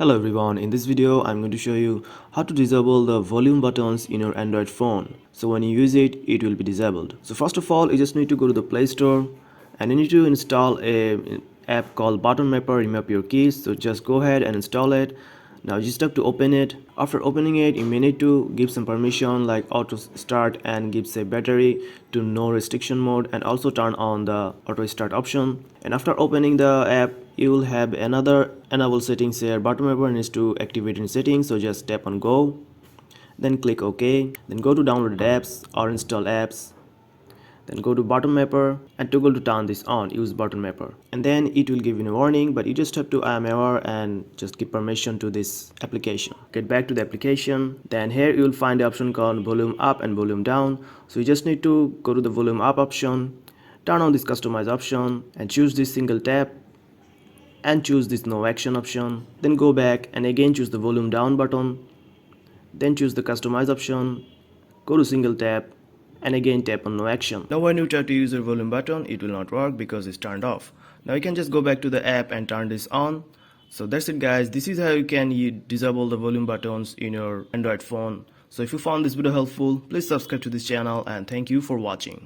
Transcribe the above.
Hello everyone, in this video I'm going to show you how to disable the volume buttons in your Android phone. So when you use it, it will be disabled. So first of all, you just need to go to the Play Store and you need to install a app called Button Mapper, remap your keys. So just go ahead and install it. Now you just have to open it. After opening it, you may need to give some permission like auto start and give say battery to no restriction mode, and also turn on the auto start option. And after opening the app, you will have another enable settings here. Button Mapper needs to activate in settings, so just tap on go, then click OK, then go to downloaded apps or install apps, then go to Button Mapper and toggle to turn this on, use Button Mapper, and then it will give you a warning, but you just have to I am aware and just give permission to this application. Get back to the application, then here you will find the option called volume up and volume down. So you just need to go to the volume up option, turn on this customize option and choose this single tap and choose this no action option, then go back and again choose the volume down button, then choose the customize option, go to single tap and again tap on no action. Now when you try to use your volume button, it will not work because it's turned off. Now you can just go back to the app and turn this on. So that's it guys, this is how you can disable the volume buttons in your Android phone. So if you found this video helpful, please subscribe to this channel and thank you for watching.